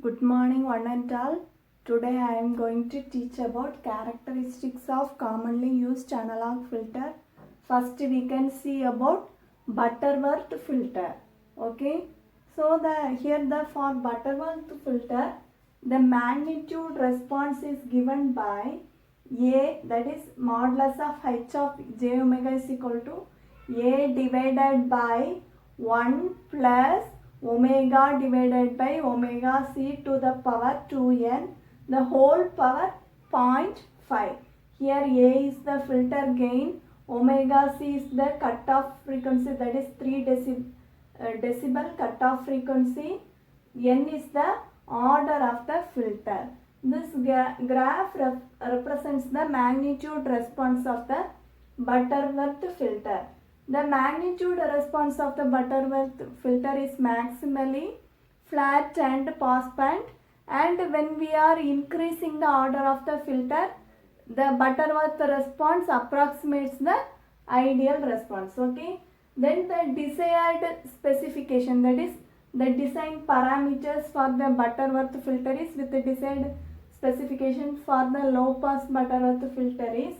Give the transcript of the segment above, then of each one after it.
Good morning one and all. Today I am going to teach about characteristics of commonly used analog filter. First we can see about Butterworth filter. Okay. So for Butterworth filter, the magnitude response is given by A, that is modulus of h of j omega is equal to A divided by 1 plus omega divided by omega c to the power 2n, the whole power 0.5. Here A is the filter gain, omega c is the cutoff frequency, that is 3 decibel cutoff frequency, n is the order of the filter. This graph represents the magnitude response of the Butterworth filter. The magnitude response of the Butterworth filter is maximally flat and passband, and when we are increasing the order of the filter, the Butterworth response approximates the ideal response. Okay. Then the desired specification, that is the design parameters for the Butterworth filter is with the desired specification for the low pass Butterworth filter is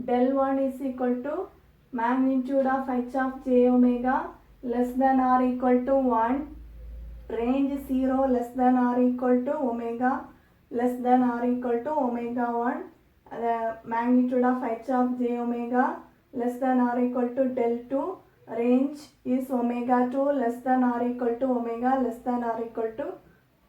del 1 is equal to magnitude of h of j omega less than or equal to 1, range 0 less than or equal to omega less than or equal to omega 1, the magnitude of h of j omega less than or equal to del 2, range is omega 2 less than or equal to omega less than or equal to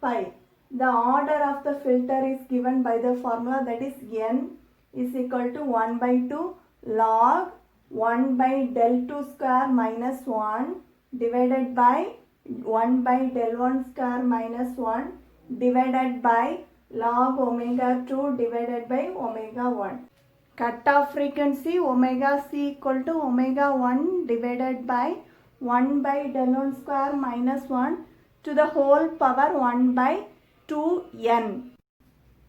pi. The order of the filter is given by the formula, that is n is equal to 1 by 2 log 1 by del 2 square minus 1 divided by 1 by del 1 square minus 1 divided by log omega 2 divided by omega 1. Cutoff frequency omega c equal to omega 1 divided by 1 by del 1 square minus 1 to the whole power 1 by 2n.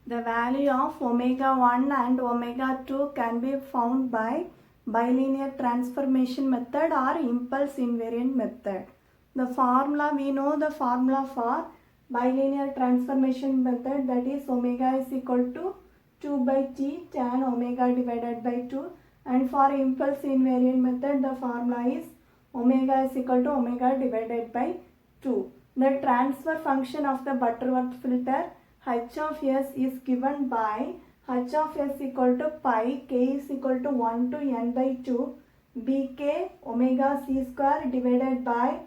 The value of omega 1 and omega 2 can be found by bilinear transformation method or impulse invariant method. The formula, we know the formula for bilinear transformation method, that is omega is equal to 2 by t tan omega divided by 2, and for impulse invariant method the formula is omega is equal to omega divided by 2. The transfer function of the Butterworth filter h of s is given by h of s equal to pi k is equal to 1 to n by 2 bk omega c square divided by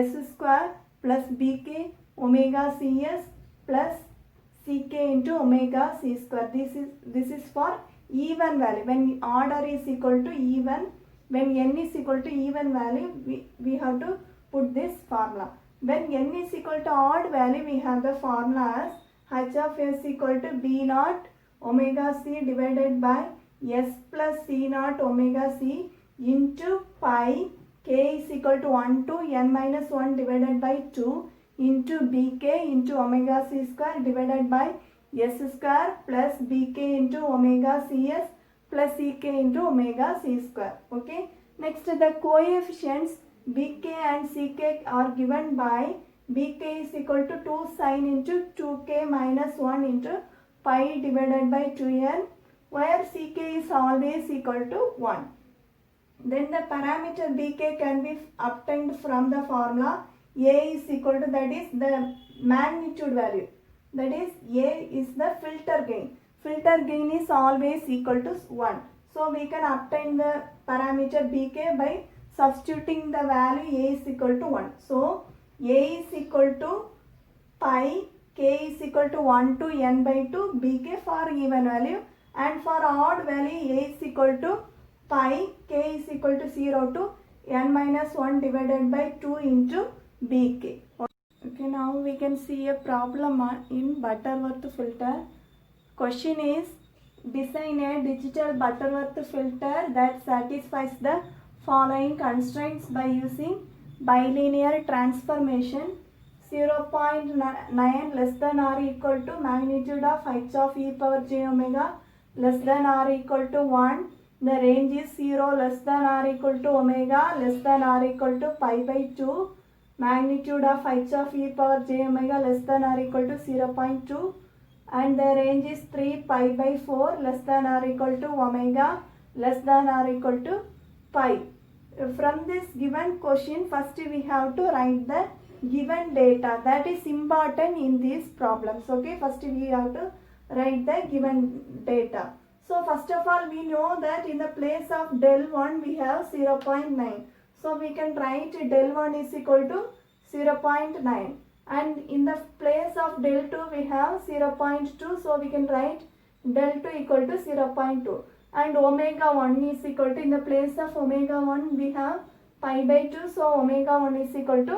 s square plus bk omega cs plus ck into omega c square. This is for even value. When order is equal to even, when n is equal to even value, we have to put this formula. When n is equal to odd value, we have the formula as h of s equal to b naught omega c divided by s plus c naught omega c into pi k is equal to 1 to n minus 1 divided by 2 into bk into omega c square divided by s square plus bk into omega cs plus ck into omega c square. Okay. Next, the coefficients bk and ck are given by bk is equal to 2 sine into 2k minus 1 into pi divided by 2n, where ck is always equal to 1. Then the parameter bk can be obtained from the formula a is equal to, that is the magnitude value, that is a is the filter gain. Filter gain is always equal to 1. So we can obtain the parameter bk by substituting the value a is equal to 1. So a is equal to pi, k is equal to 1 to n by 2 bk for even value, and for odd value a is equal to pi, k is equal to 0 to n minus 1 divided by 2 into bk. Okay, now we can see a problem in Butterworth filter. Question is, design a digital Butterworth filter that satisfies the following constraints by using bilinear transformation: 0.9 less than or equal to magnitude of h of e power j omega less than or equal to 1. The range is 0 less than or equal to omega less than or equal to pi by 2. magnitude of h of e power j omega less than or equal to 0.2 and the range is 3 pi by 4 less than or equal to omega less than or equal to pi. From this given question, first we have to write the given data. That is important in these problems. Okay, first we have to write the given data. So first of all, we know that in the place of del 1 we have 0.9. So we can write del 1 is equal to 0.9. And in the place of del 2 we have 0.2. So we can write del 2 equal to 0.2. And omega 1 is equal to, in the place of omega 1 we have pi by 2. So omega 1 is equal to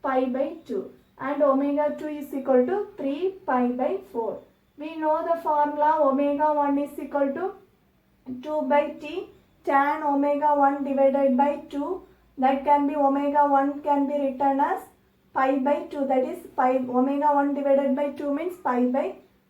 pi by 2. And omega 2 is equal to 3 pi by 4. We know the formula omega 1 is equal to 2 by t tan omega 1 divided by 2. That can be omega 1 can be written as pi by 2. That is pi, omega 1 divided by 2 means pi by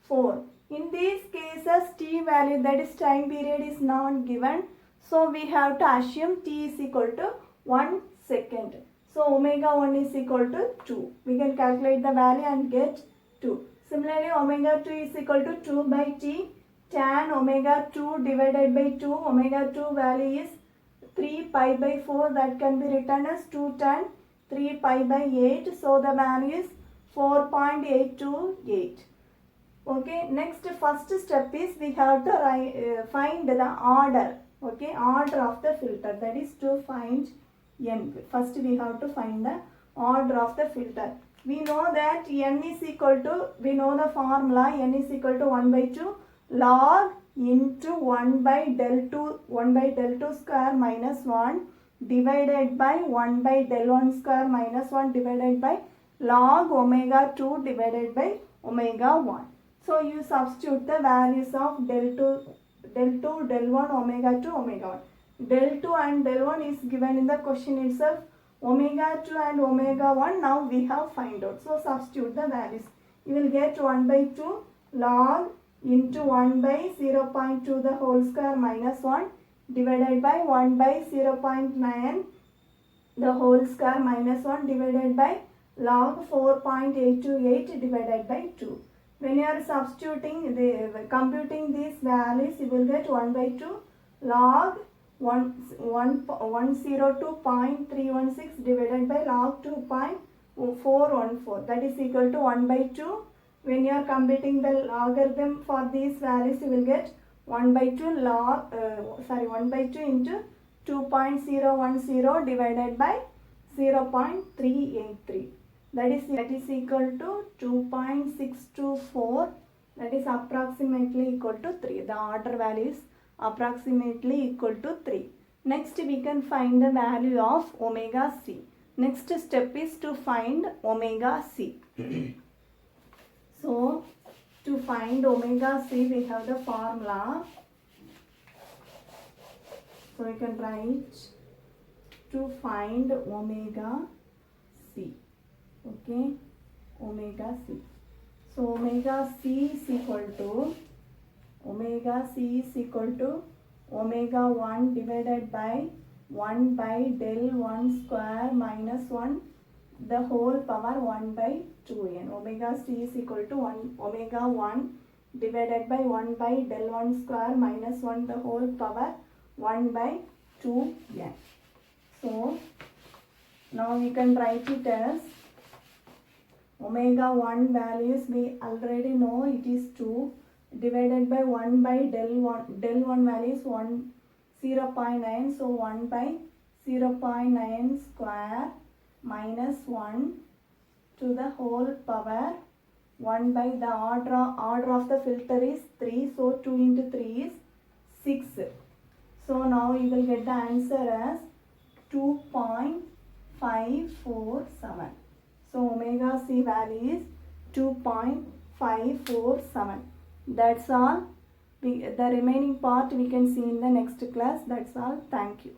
4. In these cases, t value, that is time period, is not given. So we have to assume t is equal to 1 second. So omega 1 is equal to 2. We can calculate the value and get 2. Similarly, omega 2 is equal to 2 by t tan omega 2 divided by 2. Omega 2 value is 3 pi by 4. That can be written as 2 tan 3 pi by 8. So the value is 4.828. Okay, next first step is we have to find the order. Okay, order of the filter, that is to find n. First we have to find the order of the filter. We know that n is equal to, we know the formula, n is equal to 1 by 2 log into 1 by del 2 square minus 1 divided by 1 by del 1 square minus 1 divided by log omega 2 divided by omega 1. So you substitute the values of del 2, del 1, omega 2, omega 1. Del 2 and del 1 is given in the question itself. Omega 2 and omega 1 now we have find out. So substitute the values. You will get 1 by 2 log into 1 by 0.2 the whole square minus 1 divided by 1 by 0.9 the whole square minus 1 divided by log 4.828 divided by 2. When you are substituting, computing these values, you will get 1 by 2 log 102.316 divided by log 2.414. That is equal to 1 by 2. When you are computing the logarithm for these values, you will get 1 by 2 log, 1 by 2 into 2.010 divided by 0.383. That is equal to 2.624. That is approximately equal to 3. The order value is approximately equal to 3. Next we can find the value of omega c. Next step is to find omega c. So to find omega c we have the formula. So we can write to find omega c. Okay, omega c. So omega c is equal to omega 1 divided by 1 by del 1 square minus 1 the whole power 1 by 2n. Omega c is equal to omega 1 divided by 1 by del 1 square minus 1 the whole power 1 by 2n. So now we can write it as omega 1 values we already know, it is 2 divided by 1 by del 1 value is 0.9. So 1 by 0.9 square minus 1 to the whole power 1 by the order of the filter is 3. So 2 into 3 is 6. So now you will get the answer as 2.547. So omega c value is 2.547. That's all. The remaining part we can see in the next class. That's all. Thank you.